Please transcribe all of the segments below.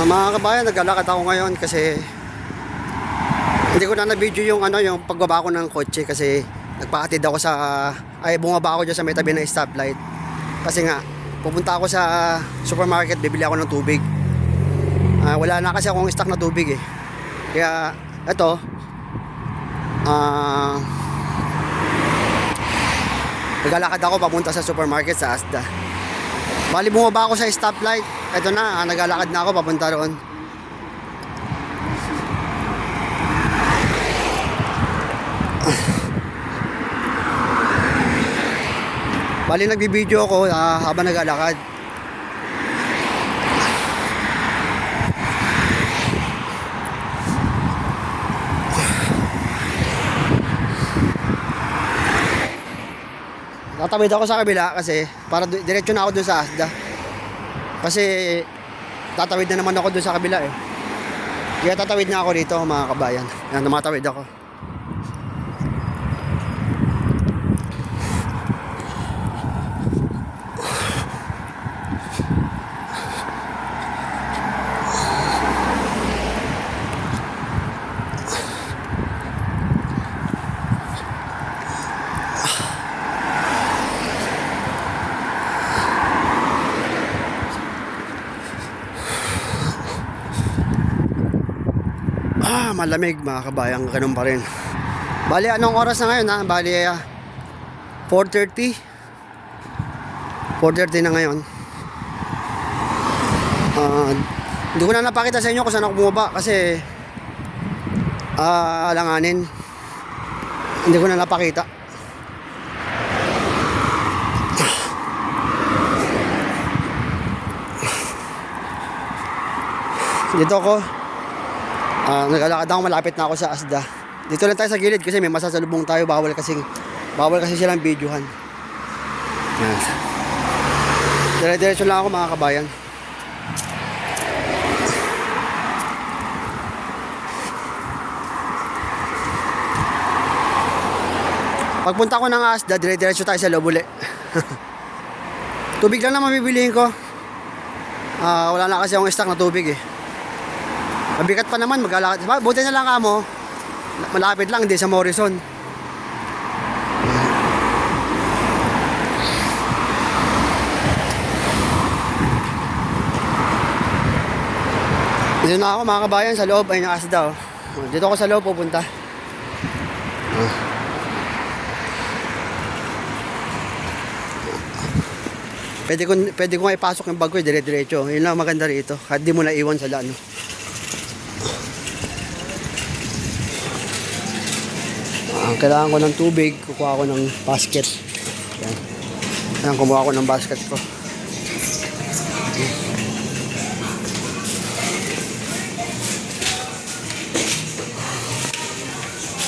Mga kabayan, naglalakad ako ngayon kasi hindi ko na na-video yung yung pagbaba ko ng kotse kasi nagpahatid ako sa bumaba ako diyan sa may tabi ng stoplight. Kasi nga pupunta ako sa supermarket, bibili ako ng tubig. Wala na kasi akong stock na tubig eh. Kaya eto naglalakad ako papunta sa supermarket sa Asda. Bali bumaba ako sa stoplight. Eto na, naglalakad na ako papunta roon. Bali nagbibideo ako habang naglalakad. Tatawid ako sa kabila kasi para diretso na ako dun sa Asda. Kasi tatawid na naman ako dun sa kabila eh. Kaya tatawid na ako dito mga kabayan. Yan, tumatawid ako. Malamig mga kabayang, ganun pa rin. Bali anong oras na ngayon Bali 4:30 na ngayon. Hindi ko na napakita sa inyo kung saan ako bumaba kasi alanganin. Hindi ko na napakita. Dito ako naglalakad ako, malapit na ako sa Asda. Dito lang tayo sa gilid kasi may masasalubong tayo. Bawal kasi silang videohan. Yan. Dire-diretso lang ako mga kabayan. Pagpunta ko ng Asda, dire-diretso tayo sa Lobule. Tubig lang naman bibilihin ko. Wala na kasi akong stock na tubig eh. Mabigat pa naman maglalakad. Buti na lang mo. Malapit lang, hindi sa Morrison. Dito na ako mga kabayan sa loob ay Asda. Dito ako sa loob pupunta. Pwede ko nga ipasok yung bag ko dire-diretso. Yun lang maganda rito. Kahit di mo na iwan sa lano. Kailangan ko ng tubig, kukuha ko ng basket. Yan, kumuha ko ng basket ko.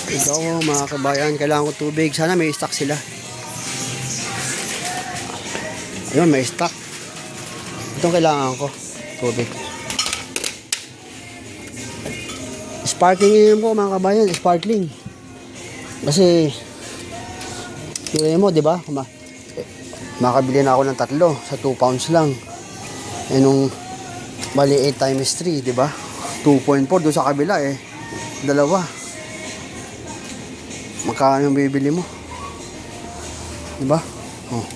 Ito mga kabayan, kailangan ko tubig. Sana may stock sila. Ayun, may stock. Itong kailangan ko, tubig. Sparkling po mga kabayan, sparkling. Kasi kaya mo, 'di ba? Makabili na ako ng 3 sa 2 pounds lang. Eh nung bali 8 times 3, 'di ba? 2.4 doon sa kabila eh. Dalawa. Magkano yung bibili mo? 'Di ba? Oh.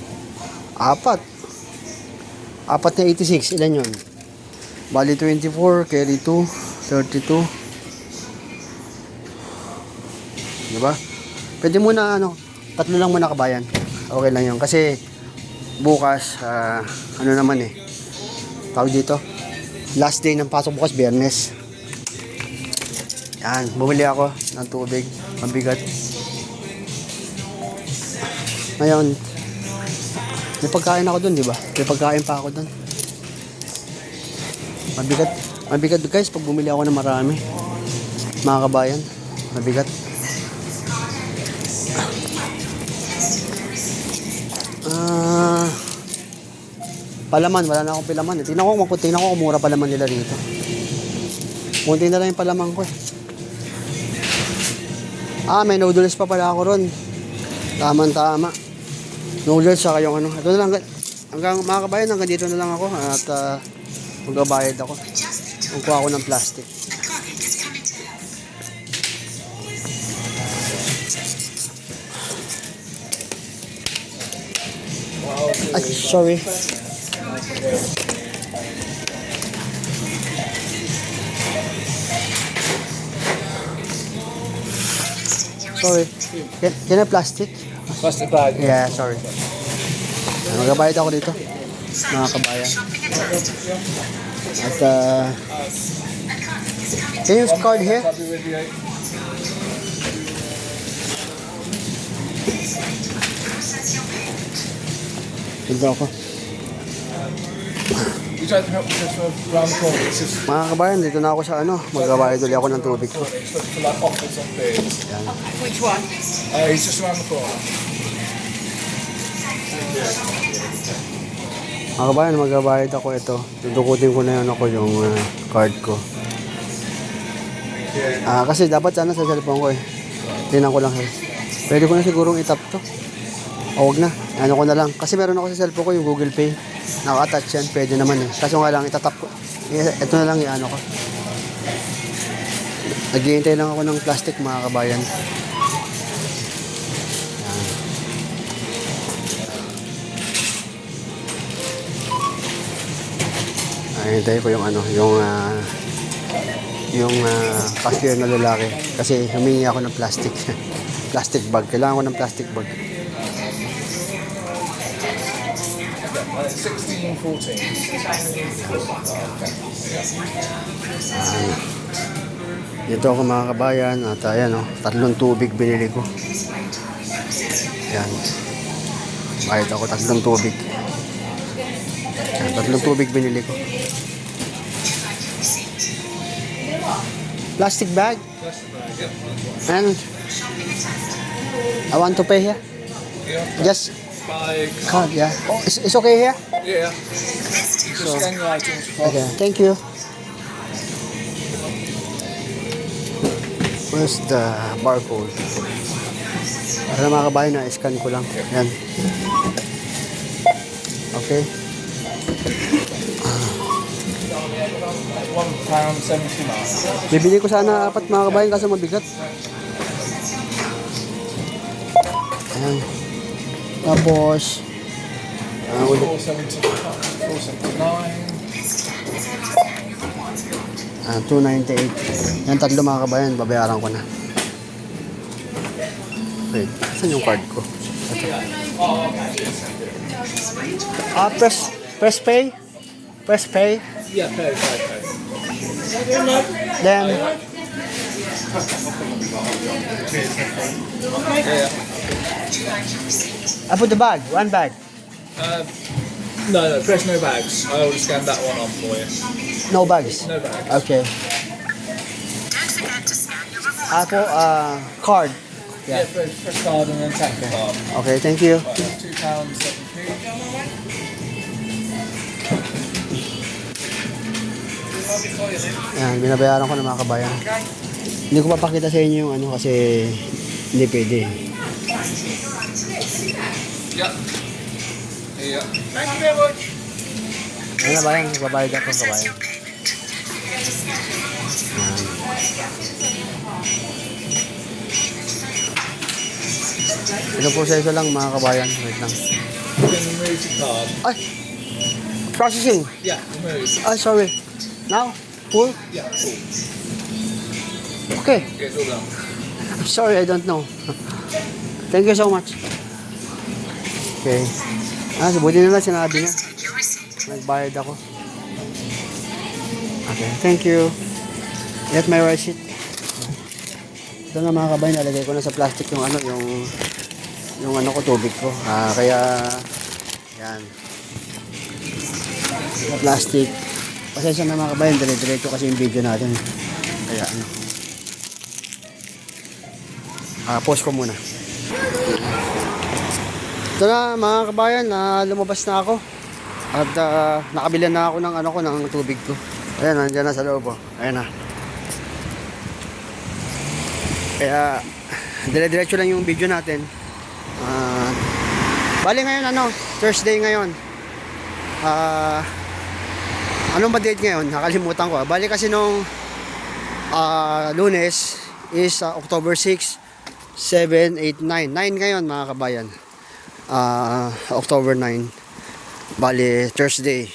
4 na 86, ilan 'yon? Bali 24 carry 2, 32. 'Di ba? Pwede muna 3 lang muna kabayan. Okay lang 'yon kasi bukas naman tawag dito. Last day ng pasok bukas, Biyernes. Yan, bumili ako ng tubig, mabigat. Ngayon, may pagkain ako doon, 'di ba? May pagkain pa ako doon. Mabigat guys pag bumili ako ng marami. Mga kabayan, mabigat. Palaman, wala na akong palaman. Tingnan ko kung mura palaman nila rito. Munti na lang yung palaman ko eh. May noodles pa pala ako ron. Tama. Noodles saka yung Ito na lang. Hanggang mga kabayan, hanggang dito na lang ako. At magbabayad ako. Kukuha ako ng plastic. Ay, sorry. Sorry. Can I plastic? Plastic bag. Yeah, sorry. Magbabayad ako dito, mga kabayan. At, can you use card here? I'll be with you. Dito ako. You try to help me just around the corner. It's just Mga kabayan, dito na ako sa ano. Magbabayad ulit ako ng tubig ko. it's looking for like offers on beers. Which one? He's just around the corner. Mga kabayan, magbabayad ako ito. Dudukutin ko na yun ako yung card ko. Kasi dapat sana sa cellphone ko eh. Tingnan ko lang eh. Pwede ko na sigurong itap to. O wag na. Ano ko na lang. Kasi meron ako sa cellphone ko yung Google Pay. Naka-attach yan. Pwede naman eh. Kaso nga lang itatap ko. Ito na lang i-ano ko. Naghihintay lang ako ng plastic mga kabayan. Hintay ko yung ano, yung cashier na lalaki kasi humingi ako ng plastic plastic bag. Kailangan ko ng plastic bag. 16, 14. Dito ako mga kabayan at ayan oh, 3 tubig binili ko. Ayan. Bayad ako 3 tubig. Ayan, 3 tubig binili ko. Plastic bag. And I want to pay here. Yeah. Just Bye. card, yeah. Oh, it's okay here? Yeah. Just scan your items. Okay, thank you. Where's the barcode? Para mga kabayan na, scan ko lang. Yan. Okay. £1.79. Bibili ko sana 4 mga kabayan kasi mabigat. Ayan. Tapos, ulit. 298. Yan 3 mga kabayan, babayaran ko na. Wait, saan yung card ko? Ito. Press pay? Press pay? Yeah, pay. Then, Yeah. I put the bag, 1 bag. No, press no bags. I will scan that one on for you. No bags. No bags. Okay. Apple, card. Yeah, press card and then tap the card. Okay, thank you. £2.70. Ayan, binabayaran ko ng mga kabayan. Hindi ko papakita sa inyo yung ano kasi hindi pwede. Yeah. Yeah. Thank you very much. Ayan na bayan, magbabayad ako kabayan. Ito po sa isa lang mga kabayan. Wait lang. You can remove the card. Ay! Processing! Yeah, remove. Ay, sorry. Now? Full? Yeah, cool. Okay. Yeah, it's all done. I'm sorry, I don't know. Thank you so much. Okay. Buti na lang sinabi niya. Nagbayad ako. Okay, thank you. Get my receipt. Ito na mga kabayan, nalagay ko na sa plastic yung ano, yung ano ko, tubig ko. Kaya, yan. Sa plastic. Pasensya na mga kabayan, dire-diretso kasi yung video natin. Kaya ano. Pause ko muna. Ito na mga kabayan, lumabas na ako. At nakabili na ako ng ano ko, ng tubig ko. Ayan, nandiyan na sa loob. Ayan na. Kaya dire-diretso lang yung video natin. Bali ngayon ano, Thursday ngayon. Anong ba date ngayon? Nakalimutan ko. Bali kasi nung Lunes is October 6, 7, 8, 9. 9 ngayon mga kabayan. October 9. Bali Thursday.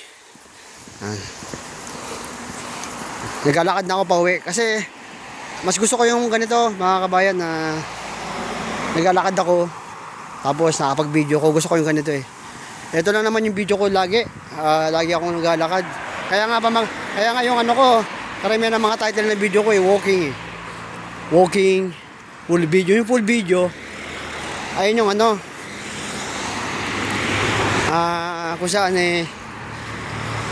Naglalakad na ako pa uwi kasi mas gusto ko yung ganito mga kabayan na naglalakad ako tapos nakapag-video ko. Gusto ko yung ganito eh. Ito lang naman yung video ko lagi. Lagi akong naglalakad. Kaya nga yung ano ko, karamihan ng mga title ng video ko eh, walking eh. Walking, full video. Yung full video, ayun yung ano, kung saan eh,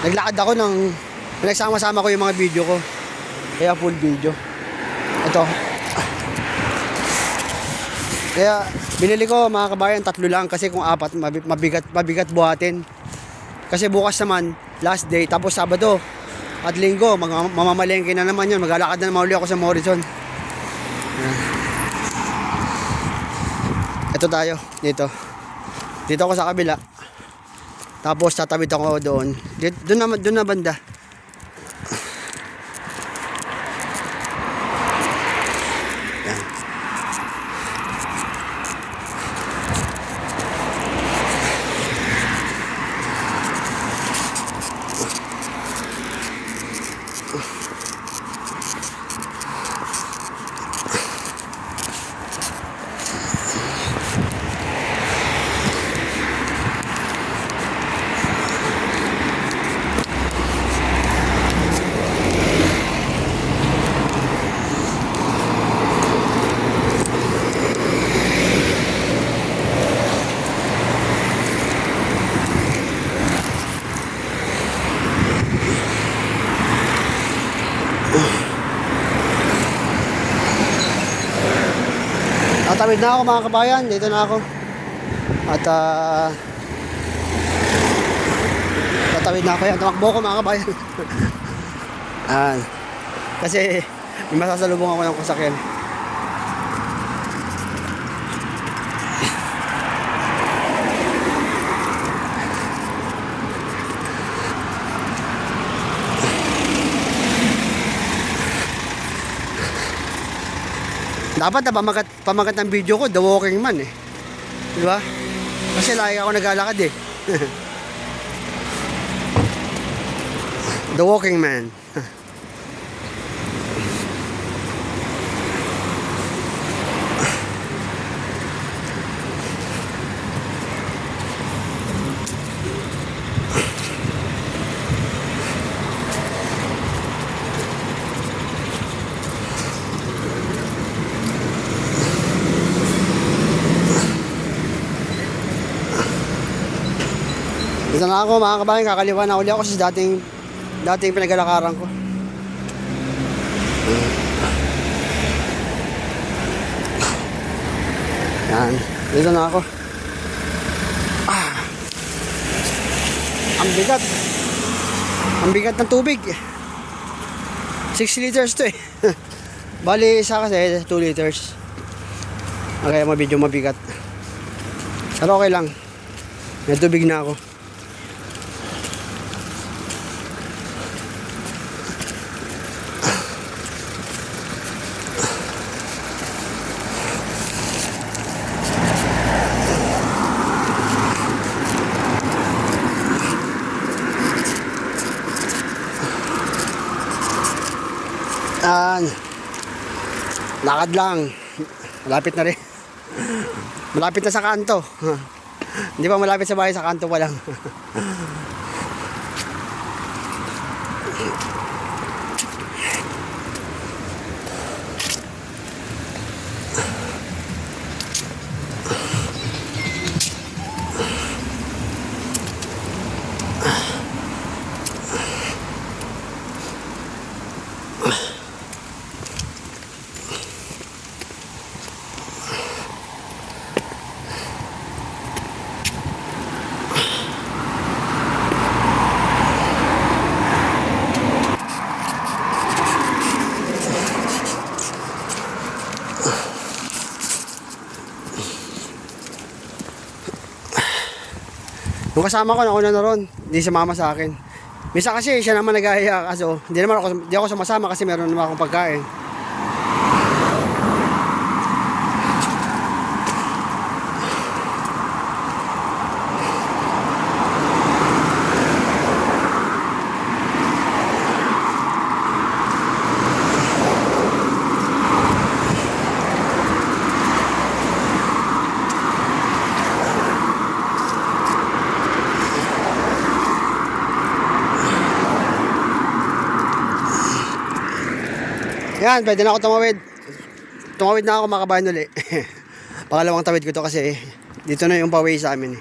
naglakad ako ng, nagsama-sama ko yung mga video ko. Kaya full video. Ito. Kaya binili ko mga kabayan 3 lang kasi kung 4 mabigat buhatin. Kasi bukas naman last day tapos Sabado at Linggo mamamalengke na naman yun. Maglalakad na naman uli ako sa Morrison. Ito tayo dito. Dito ako sa kabila. Tapos tatawid ako doon. Doon na banda. Tatawid na ako mga kabayan, dito na ako. At tatawid na ako yan, tumakbo ko mga kabayan. Kasi may masasalubong ako ng kasakyan. Dapat na pamagat ng video ko, The Walking Man eh. Di ba? Kasi lagi ako naglalakad eh. The Walking Man. Dito na ako mga kabayan, kakaliwa na uli ako sa dating pinaglalakaran ko. Yan, dito na ako. Ang bigat. Ang bigat ng tubig. 6 liters to eh. Bali isa kasi 2 liters. Kaya medyo mabigat. Pero okay lang. May tubig na ako. Lakad lang. Malapit na rin. Malapit na sa kanto. Hindi pa malapit sa bahay, sa kanto pa lang. Yung kasama ko nauna na ron, hindi sumama sa akin. Misa kasi siya naman nag-aaya kaso hindi ako sumasama kasi meron naman akong pagkain. Yan, pwede na ako tumawid. Tumawid na ako makabayan uli. Pangalawang tawid ko to kasi dito na yung paway sa amin.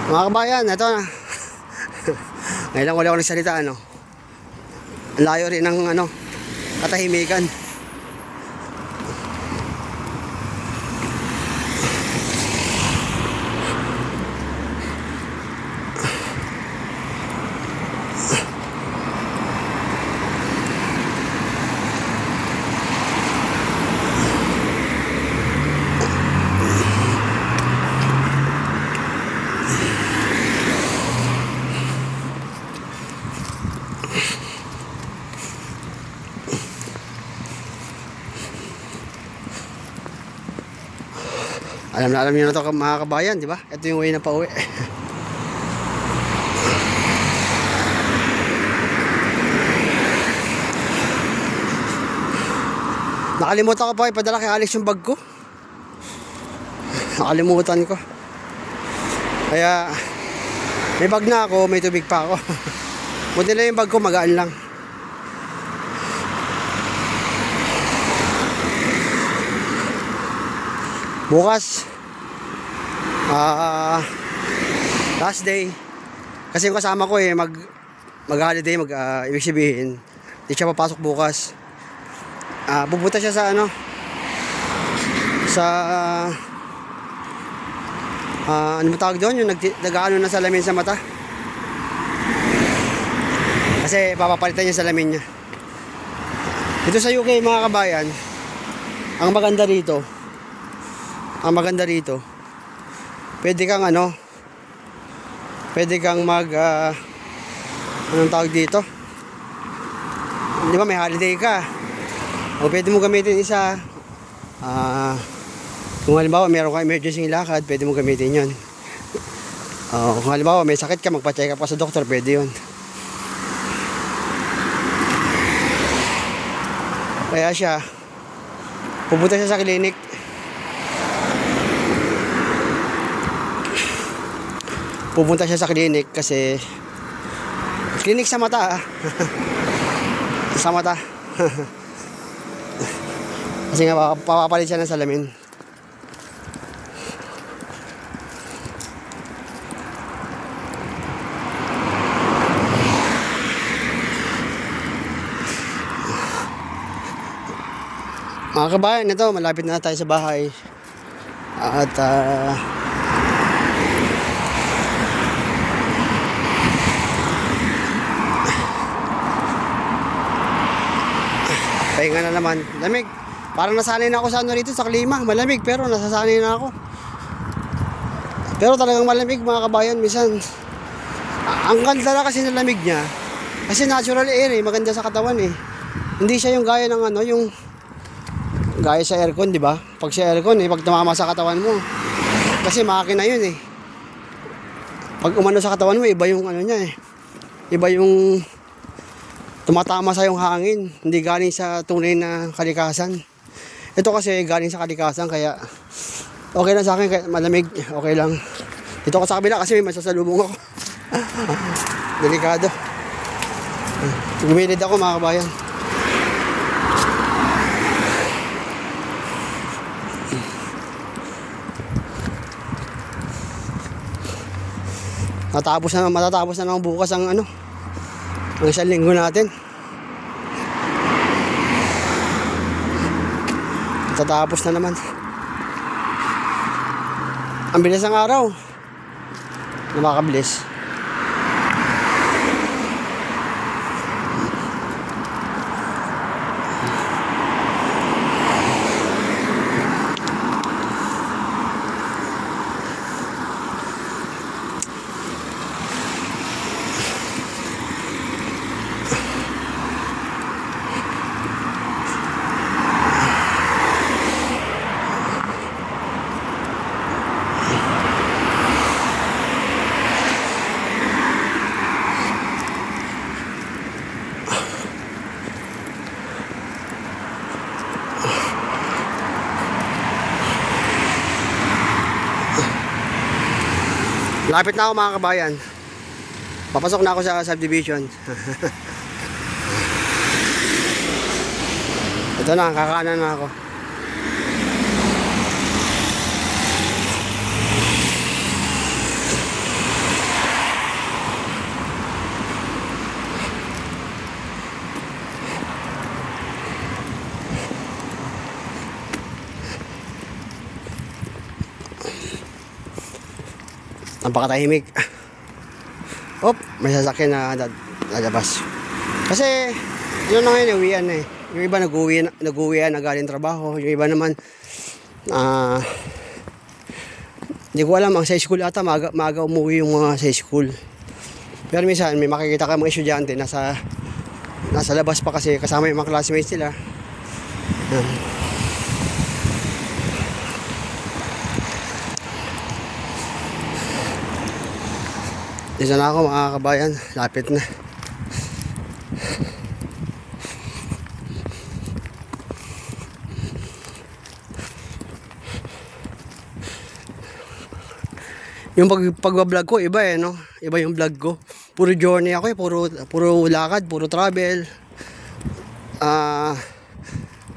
Mga kabayan, ito na. Ngayon lang wala ako nagsalita, ano. Ang layo rin ng, ano, katahimikan. Alam niyo na to mga kabayan, di ba? Ito yung way na pauwi. Nakalimutan ko pa ipadala kay Alex yung bag ko. Nakalimutan ko. Kaya may bag na ako, may tubig pa ako. Buti na yung bag ko, magaan lang. Bukas last day kasi yung kasama ko mag-holiday, ibig sabihin hindi siya papasok bukas. Pupunta siya sa ano sa ano tawag doon, yung nag-ano na salamin sa mata kasi papapalitan niya salamin niya. Dito sa UK mga kabayan, ang maganda rito, pwede kang anong tawag dito, di ba may holiday ka o pwede mo gamitin isa, kung halimbawa meron ka emergency lakad, pwede mo gamitin yun. Kung halimbawa may sakit ka, magpa-check up ka sa doktor, pwede yun. Kaya siya pupunta siya sa clinic. Pupunta siya sa clinic kasi clinic sa mata sa mata. Kasi nga papapalit siya ng salamin. Mga kabayan, ito, malapit na tayo sa bahay. At pahinga na naman. Lamig. Parang nasanay na ako sa ano rito, sa klima. Malamig, pero nasasanay na ako. Pero talagang malamig mga kabayan. Minsan, ang ganda na kasi ng lamig niya. Kasi natural air eh, maganda sa katawan eh. Hindi siya yung gaya ng ano, yung gaya sa aircon, di ba? Pag sa aircon eh, pag tumama sa katawan mo. Kasi makina yun eh. Pag umano sa katawan mo, iba yung ano niya eh. Iba yung tumatama sa yung hangin. Hindi galing sa tunay na kalikasan. Ito kasi galing sa kalikasan, kaya okay lang sa akin, kaya malamig, okay lang. Dito ako sa kabila kasi may masasalubong ako. Delikado. Gumilid ako mga kabayan. Matatapos na naman bukas ang ano, ang isang linggo natin. Matatapos na naman. Ang bilis ng araw. Nakakabilis. Lapit na ako mga kabayan. Papasok na ako sa subdivision. Ito na, kakaanan na ako. Napakatahimik. Op, may sasakyan na lalabas. Kasi, yun na ngayon, uwian na eh. Yung iba nag-uwi na galing trabaho. Yung iba naman, hindi ko alam, ang sa school ata, maaga umuwi yung mga sa school. Pero minsan, may makikita ka mga estudyante, nasa labas pa kasi kasama yung mga classmates nila. Dito na ako mga kabayan, lapit na. Yung pag-vlog ko, iba eh, no? Iba yung vlog ko. Puro journey ako eh, puro lakad, puro travel.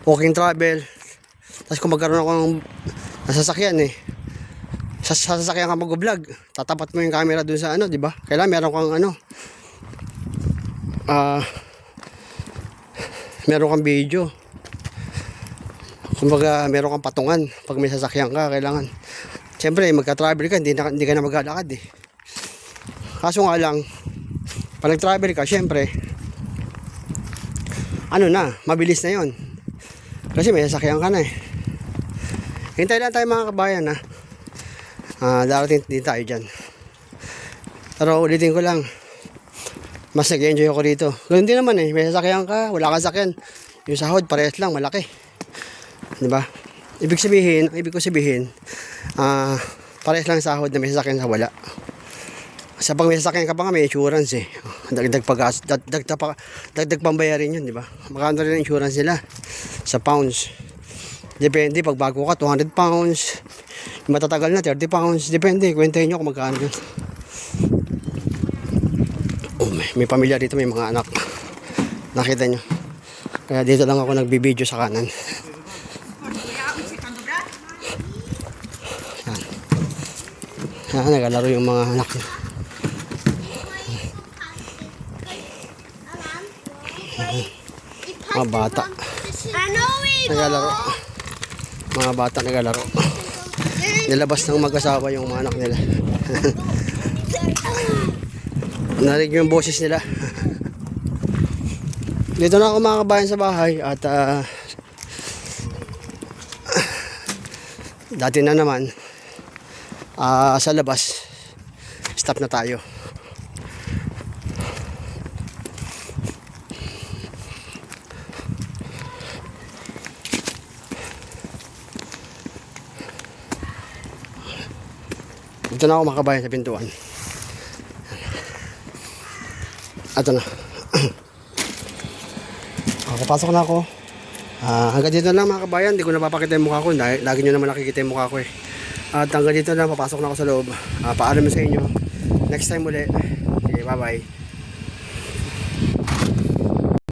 Walking travel. Tapos kung magkaroon ako ng nasasakyan eh. Sa sasakyan ka mag-vlog, tatapat mo yung camera dun sa ano, di ba? Kailangan meron kang ano, meron kang video. Kumbaga, meron kang patungan pag may sasakyan ka, kailangan. Siyempre, magka-travel ka, hindi ka na maglalakad eh. Kaso nga lang, pag nag-travel ka, siyempre, ano na, mabilis na yon. Kasi may sasakyan ka na eh. Hintay lang tayo mga kabayan ha. Darating din tayo dyan. Pero ulitin ko lang, mas nag-enjoy ako dito. Ganun din naman eh, may sasakyan ka, wala kang sakyan, yung sahod parehas lang, malaki, diba? Ibig ko sabihin, parehas lang sahod na may sasakyan sa wala. Sa pag may sasakyan ka pa nga, may insurance eh. Dagdag pambayarin yun, diba? Magkano rin ang insurance nila sa pounds. Depende, pag bago ka, 200 pounds. Matatagal na, 30 pounds. Depende, kwentahin nyo kung magkano yun. May pamilya dito, may mga anak. Nakita nyo. Kaya dito lang ako nagbibideo sa kanan. Yan, nagalaro yung mga anak nyo. Mga bata. Naglalaro. Mga bata naglalaro. Nilabas ng mag-asawa yung mga anak nila. Narinig yung boses nila. Dito na ako mga kabayan sa bahay at dati na naman sa labas stop na tayo. Dito na ako mga kabayan sa pintuan. Ato na. Papasok na ako. Hanggang dito na lang mga kabayan. Hindi ko napapakita yung mukha ko. Lagi nyo naman nakikita yung mukha ko eh. At hanggang dito na, papasok na ako sa loob. Paalam sa inyo. Next time ulit. Okay, bye bye.